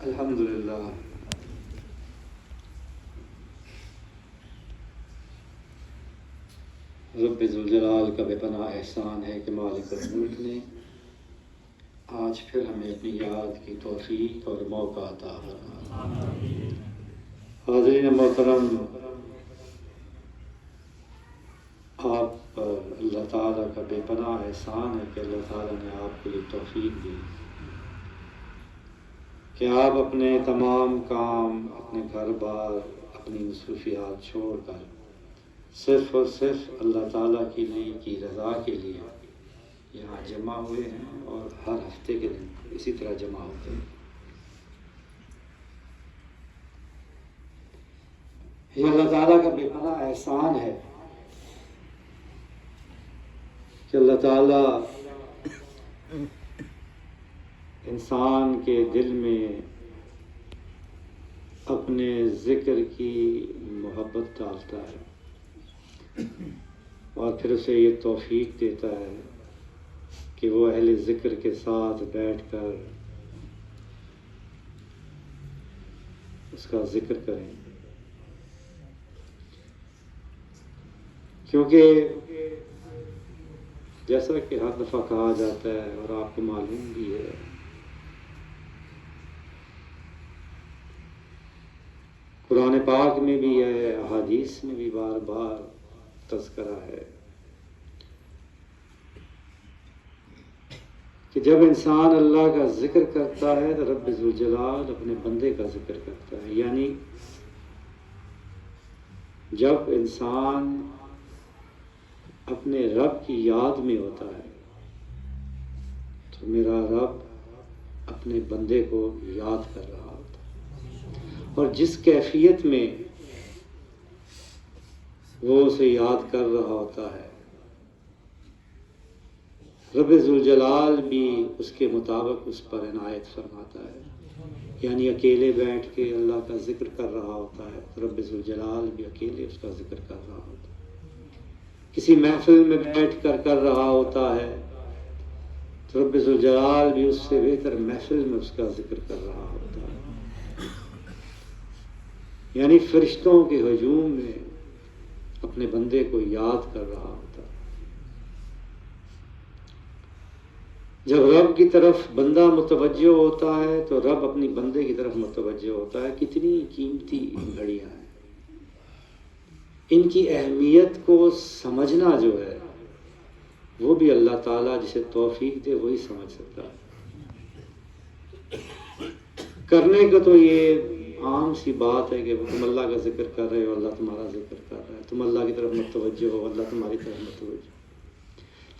الحمدللہ رب ذوالجلال کا بے پناہ احسان ہے کہ مالک الملک نے آج پھر ہمیں اپنی یاد کی توفیق اور موقع عطا فرمایا۔ حاضرین محترم، آپ پر اللہ تعالیٰ کا بے پناہ احسان ہے کہ اللہ تعالیٰ نے آپ کو یہ توفیق دی کہ آپ اپنے تمام کام، اپنے گھر بار، اپنی مصروفیات چھوڑ کر صرف اور صرف اللہ تعالیٰ کی رضا کے لیے یہاں جمع ہوئے ہیں اور ہر ہفتے کے دن اسی طرح جمع ہوتے ہیں۔ یہ اللہ تعالیٰ کا بے پناہ احسان ہے کہ اللہ تعالیٰ انسان کے دل میں اپنے ذکر کی محبت ڈالتا ہے اور پھر اسے یہ توفیق دیتا ہے کہ وہ اہل ذکر کے ساتھ بیٹھ کر اس کا ذکر کریں، کیونکہ جیسا کہ ہر دفعہ کہا جاتا ہے اور آپ کو معلوم بھی ہے، قرآن پاک میں بھی ہے، احادیث میں بھی بار بار تذکرہ ہے کہ جب انسان اللہ کا ذکر کرتا ہے تو رب ذوالجلال اپنے بندے کا ذکر کرتا ہے۔ یعنی جب انسان اپنے رب کی یاد میں ہوتا ہے تو میرا رب اپنے بندے کو یاد کر رہا ہوتا ہے، اور جس کیفیت میں وہ اسے یاد کر رہا ہوتا ہے رب ذوالجلال بھی اس کے مطابق اس پر عنایت فرماتا ہے۔ یعنی اکیلے بیٹھ کے اللہ کا ذکر کر رہا ہوتا ہے تو رب ذوالجلال بھی اکیلے اس کا ذکر کر رہا ہوتا ہے۔ کسی محفل میں بیٹھ کر رہا ہوتا ہے تو رب ذوالجلال بھی اس سے بہتر محفل میں اس کا ذکر کر رہا ہوتا ہے۔ یعنی فرشتوں کے ہجوم میں اپنے بندے کو یاد کر رہا ہوتا ہے۔ جب رب کی طرف بندہ متوجہ ہوتا ہے تو رب اپنی بندے کی طرف متوجہ ہوتا ہے۔ کتنی قیمتی گھڑیاں ہیں، ان کی اہمیت کو سمجھنا جو ہے وہ بھی اللہ تعالیٰ جسے توفیق دے وہی سمجھ سکتا ہے۔ کرنے کا تو یہ عام سی بات ہے کہ تم اللہ کا ذکر کر رہے ہو، اللہ تمہارا ذکر کر رہا ہے، تم اللہ کی طرف متوجہ ہو، اللہ تمہاری طرف متوجہ ہو۔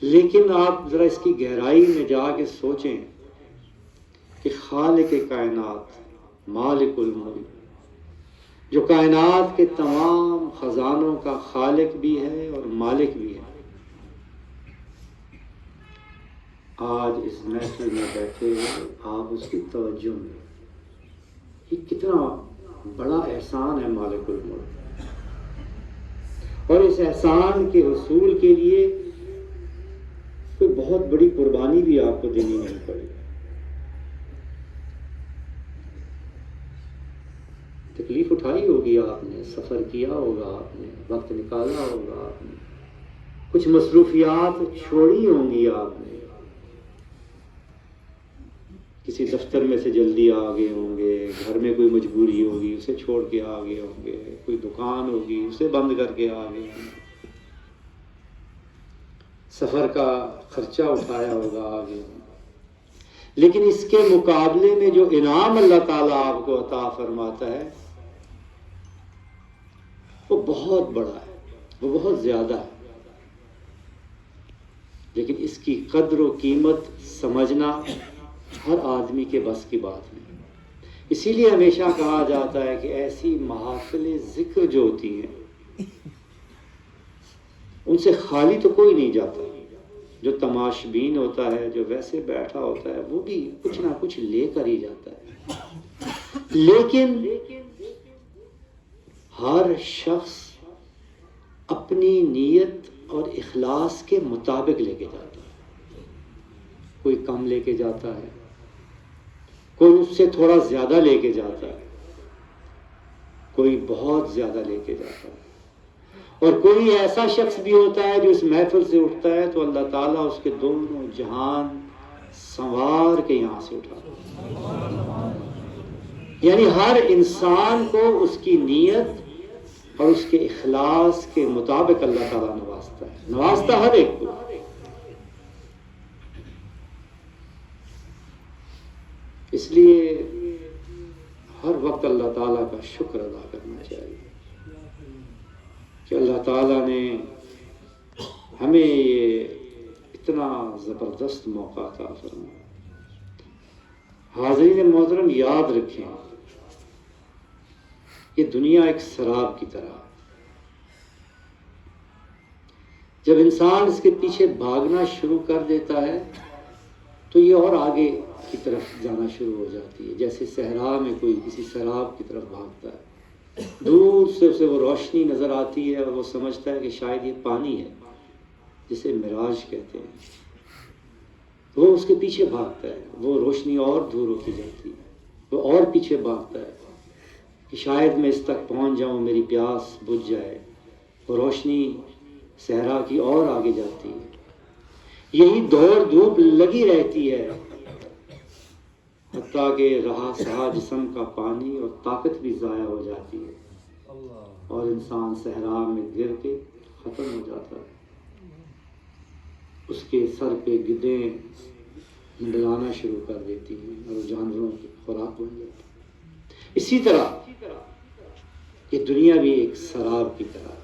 لیکن آپ ذرا اس کی گہرائی میں جا کے سوچیں کہ خالق کائنات، مالک الملک، جو کائنات کے تمام خزانوں کا خالق بھی ہے اور مالک بھی ہے، آج اس محفل میں بیٹھے آپ اس کی توجہ میں، یہ کتنا بڑا احسان ہے مالک الملک، اور اس احسان کے حصول کے لیے کوئی بہت بڑی قربانی بھی آپ کو دینی نہیں پڑی۔ تکلیف اٹھائی ہوگی آپ نے، سفر کیا ہوگا آپ نے، وقت نکالا ہوگا آپ نے، کچھ مصروفیات چھوڑی ہوں گی آپ نے، کسی دفتر میں سے جلدی آ گئے ہوں گے، گھر میں کوئی مجبوری ہوگی اسے چھوڑ کے آ گئے ہوں گے، کوئی دکان ہوگی اسے بند کر کے آ گئے ہوں گے، سفر کا خرچہ اٹھایا ہوگا آگے، لیکن اس کے مقابلے میں جو انعام اللہ تعالیٰ آپ کو عطا فرماتا ہے وہ بہت بڑا ہے، وہ بہت زیادہ ہے، لیکن اس کی قدر و قیمت سمجھنا ہر آدمی کے بس کی بات نہیں۔ اسی لیے ہمیشہ کہا جاتا ہے کہ ایسی محافل ذکر جو ہوتی ہیں ان سے خالی تو کوئی نہیں جاتا۔ جو تماشبین ہوتا ہے، جو ویسے بیٹھا ہوتا ہے، وہ بھی کچھ نہ کچھ لے کر ہی جاتا ہے، لیکن ہر شخص اپنی نیت اور اخلاص کے مطابق لے کے جاتا ہے۔ کوئی کم لے کے جاتا ہے، کوئی اس سے تھوڑا زیادہ لے کے جاتا ہے، کوئی بہت زیادہ لے کے جاتا ہے، اور کوئی ایسا شخص بھی ہوتا ہے جو اس محفل سے اٹھتا ہے تو اللہ تعالیٰ اس کے دونوں جہان سنوار کے یہاں سے اٹھاتا ہے۔ یعنی ہر انسان کو اس کی نیت اور اس کے اخلاص کے مطابق اللہ تعالیٰ نوازتا ہے، نوازتا ہر ایک کو۔ اس لیے ہر وقت اللہ تعالیٰ کا شکر ادا کرنا چاہیے کہ اللہ تعالیٰ نے ہمیں یہ اتنا زبردست موقع عطا فرمایا۔ حاضرین محترم، یاد رکھیں یہ دنیا ایک سراب کی طرح ہے۔ جب انسان اس کے پیچھے بھاگنا شروع کر دیتا ہے تو یہ اور آگے کی طرف جانا شروع ہو جاتی ہے، جیسے صحرا میں کوئی کسی سراب کی طرف بھاگتا ہے، دور سے اسے وہ روشنی نظر آتی ہے اور وہ سمجھتا ہے کہ شاید یہ پانی ہے جسے مراج کہتے ہیں، وہ اس کے پیچھے بھاگتا ہے، وہ روشنی اور دور ہوتی جاتی ہے، وہ اور پیچھے بھاگتا ہے کہ شاید میں اس تک پہنچ جاؤں، میری پیاس بجھ جائے، وہ روشنی صحرا کی اور آگے جاتی ہے۔ یہی دوڑ دھوپ لگی رہتی ہے حتیٰ کہ رہا سہا جسم کا پانی اور طاقت بھی ضائع ہو جاتی ہے اور انسان صحرا میں گر کے ختم ہو جاتا ہے۔ اس کے سر پہ گدیں منڈلانا شروع کر دیتی ہیں اور وہ جانوروں کی خوراک بن جاتی ہے۔ اسی طرح یہ دنیا بھی ایک سراب کی طرح ہے۔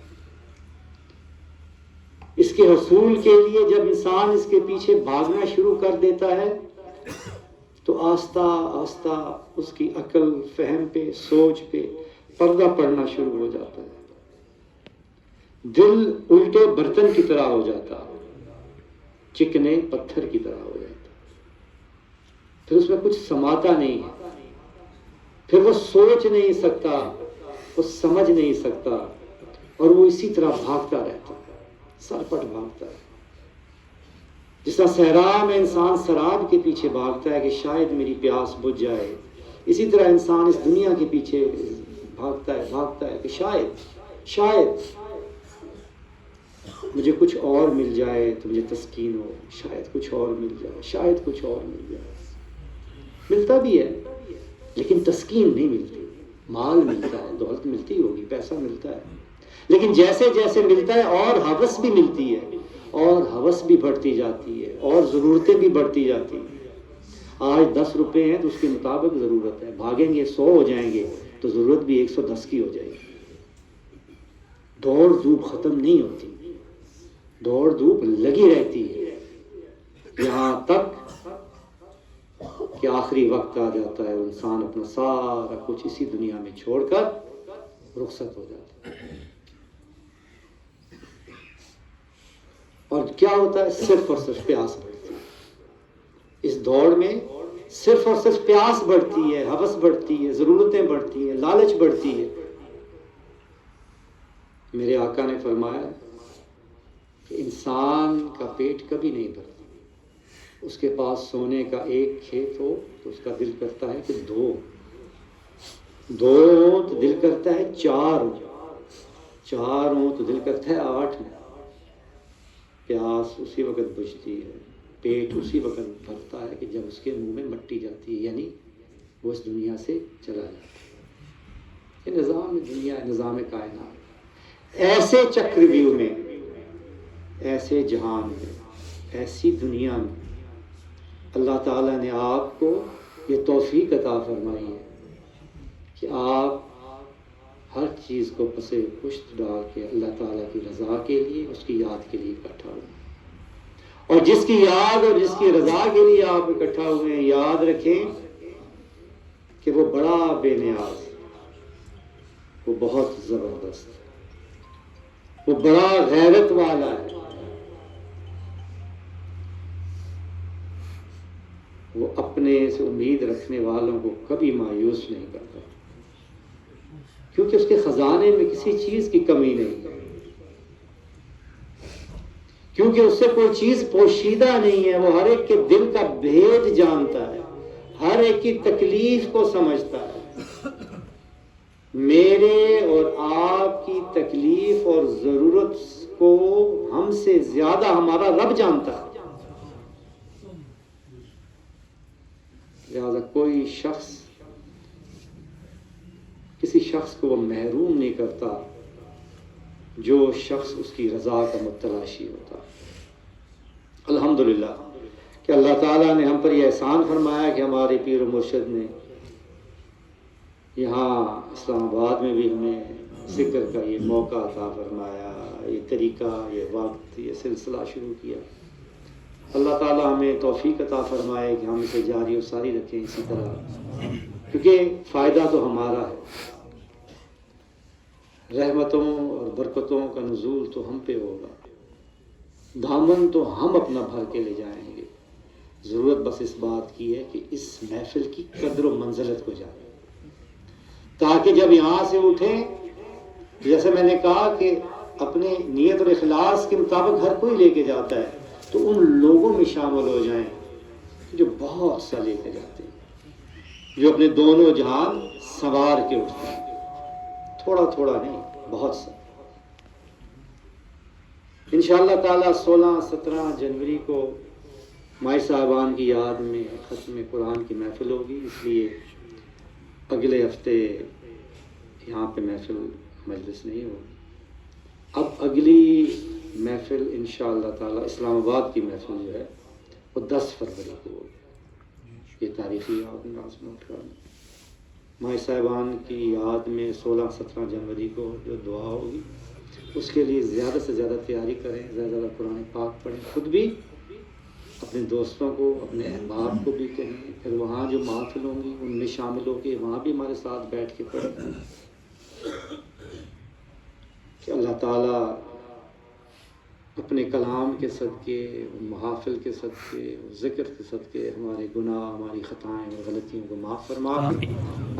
اس کے حصول کے لیے جب انسان اس کے پیچھے بھاگنا شروع کر دیتا ہے تو آہستہ آہستہ اس کی عقل، فہم پہ، سوچ پہ پردہ پڑنا شروع ہو جاتا ہے۔ دل الٹے برتن کی طرح ہو جاتا ہے، چکنے پتھر کی طرح ہو جاتا ہے، پھر اس میں کچھ سماتا نہیں ہے، پھر وہ سوچ نہیں سکتا، وہ سمجھ نہیں سکتا، اور وہ اسی طرح بھاگتا رہتا ہے، سرپٹ بھاگتا ہے۔ جس طرح صحرا میں انسان سراب کے پیچھے بھاگتا ہے کہ شاید میری پیاس بجھ جائے، اسی طرح انسان اس دنیا کے پیچھے بھاگتا ہے کہ شاید مجھے کچھ اور مل جائے تو مجھے تسکین ہو، شاید کچھ اور مل جائے، شاید کچھ اور مل جائے۔ ملتا بھی ہے لیکن تسکین نہیں ملتی۔ مال ملتا ہے، دولت ملتی ہوگی، پیسہ ملتا ہے، لیکن جیسے جیسے ملتا ہے اور ہوس بھی ملتی ہے، اور ہوس بھی بڑھتی جاتی ہے، اور ضرورتیں بھی بڑھتی جاتی ہیں۔ آج 10 روپے ہیں تو اس کے مطابق ضرورت ہے، بھاگیں گے 100 ہو جائیں گے تو ضرورت بھی 110 کی ہو جائے گی۔ دوڑ دھوپ ختم نہیں ہوتی، دوڑ دھوپ لگی رہتی ہے، یہاں تک کہ آخری وقت آ جاتا ہے، انسان اپنا سارا کچھ اسی دنیا میں چھوڑ کر رخصت ہو جاتا ہے۔ اور کیا ہوتا ہے؟ صرف اور صرف پیاس بڑھتی ہے۔ اس دوڑ میں صرف اور صرف پیاس بڑھتی ہے، ہوس بڑھتی ہے، ضرورتیں بڑھتی ہیں، لالچ بڑھتی ہے۔ میرے آقا نے فرمایا کہ انسان کا پیٹ کبھی نہیں بھرتا، اس کے پاس سونے کا ایک کھیت ہو تو اس کا دل کرتا ہے کہ دو ہو تو دل کرتا ہے 4 ہو تو دل کرتا ہے 8 ہو۔ پیاس اسی وقت بجھتی ہے، پیٹ اسی وقت بھرتا ہے کہ جب اس کے منہ میں مٹی جاتی ہے، یعنی وہ اس دنیا سے چلا جاتا ہے۔ یہ نظام دنیا ہے، نظام کائنات۔ ایسے چکرویو میں، ایسے جہان میں، ایسی دنیا میں اللہ تعالیٰ نے آپ کو یہ توفیق عطا فرمائی ہے کہ آپ ہر چیز کو پسے پشت ڈال کے اللہ تعالیٰ کی رضا کے لیے، اس کی یاد کے لیے اکٹھا ہوئے، اور جس کی یاد اور جس کی رضا کے لیے آپ اکٹھا ہوئے ہیں، یاد رکھیں کہ وہ بڑا بے نیاز، وہ بہت زبردست، وہ بڑا غیرت والا ہے، وہ اپنے سے امید رکھنے والوں کو کبھی مایوس نہیں کرتا، کیونکہ اس کے خزانے میں کسی چیز کی کمی نہیں ہے، کیونکہ اس سے کوئی چیز پوشیدہ نہیں ہے، وہ ہر ایک کے دل کا بھید جانتا ہے، ہر ایک کی تکلیف کو سمجھتا ہے. میرے اور آپ کی تکلیف اور ضرورت کو ہم سے زیادہ ہمارا رب جانتا ہے. لہذا کوئی شخص کسی شخص کو وہ محروم نہیں کرتا جو شخص اس کی رضا کا متلاشی ہوتا. الحمدللہ کہ اللہ تعالیٰ نے ہم پر یہ احسان فرمایا کہ ہمارے پیر و مرشد نے یہاں اسلام آباد میں بھی ہمیں ذکر کا یہ موقع عطا فرمایا، یہ طریقہ، یہ وقت، یہ سلسلہ شروع کیا. اللہ تعالیٰ ہمیں توفیق عطا فرمائے کہ ہم اسے جاری و ساری رکھیں اسی طرح، کیونکہ فائدہ تو ہمارا ہے. رحمتوں اور برکتوں کا نزول تو ہم پہ ہوگا، دامن تو ہم اپنا بھر کے لے جائیں گے. ضرورت بس اس بات کی ہے کہ اس محفل کی قدر و منزلت کو جانیں، تاکہ جب یہاں سے اٹھیں، جیسے میں نے کہا کہ اپنے نیت اور اخلاص کے مطابق ہر کوئی لے کے جاتا ہے، تو ان لوگوں میں شامل ہو جائیں جو بہت سا لے کے جاتے ہیں، جو اپنے دونوں جہان سنوار کے اٹھتے ہیں. تھوڑا تھوڑا نہیں، بہت سا. انشاءاللہ تعالیٰ 16-17 جنوری کو مائی صاحبان کی یاد میں ختم قرآن کی محفل ہوگی، اس لیے اگلے ہفتے یہاں پہ محفل مجلس نہیں ہوگی. اب اگلی محفل انشاءاللہ تعالیٰ اسلام آباد کی محفل جو ہے وہ 10 فروری کو ہوگی. یہ تاریخی یاد نوٹ کرنا. مائی صاحبان کی یاد میں 16-17 جنوری کو جو دعا ہوگی اس کے لیے زیادہ سے زیادہ تیاری کریں، زیادہ زیادہ قرآن پاک پڑھیں، خود بھی، اپنے دوستوں کو، اپنے احباب کو بھی کہیں. پھر وہاں جو محفل ہوں گی ان میں شامل ہو کے وہاں بھی ہمارے ساتھ بیٹھ کے پڑھیں کہ اللہ تعالیٰ اپنے کلام کے صدقے، محافل کے صدقے، ذکر کے صدقے ہمارے گناہ، ہماری خطائیں اور غلطیوں کو معاف فرما کے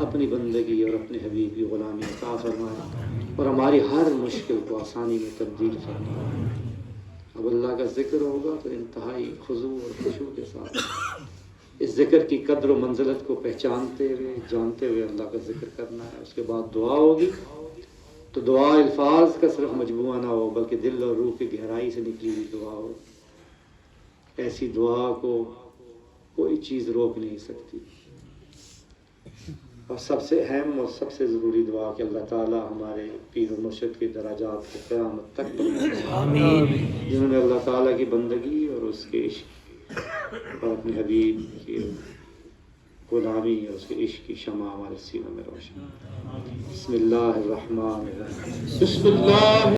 اپنی بندگی اور اپنے حبیب کی غلامی عطا فرمائے اور ہماری ہر مشکل کو آسانی میں تبدیل فرمائے. اب اللہ کا ذکر ہوگا تو انتہائی خضوع اور خشوع کے ساتھ اس ذکر کی قدر و منزلت کو پہچانتے ہوئے، جانتے ہوئے اللہ کا ذکر کرنا ہے. اس کے بعد دعا ہوگی تو دعا الفاظ کا صرف مجموعہ نہ ہو بلکہ دل اور روح کی گہرائی سے نکلی ہوئی دعا ہو. ایسی دعا کو کوئی چیز روک نہیں سکتی. اور سب سے اہم اور سب سے ضروری دعا کہ اللہ تعالیٰ ہمارے پیر و مرشد کے دراجات کو قیامت تک بلند، جنہوں نے اللہ تعالیٰ کی بندگی اور اس کے عشق اور اپنے حبیب کی غلامی اور اس کے عشق کی شمع ہمارے سینوں میں روشن. بسم اللہ الرحمن الرحیم. بسم اللہ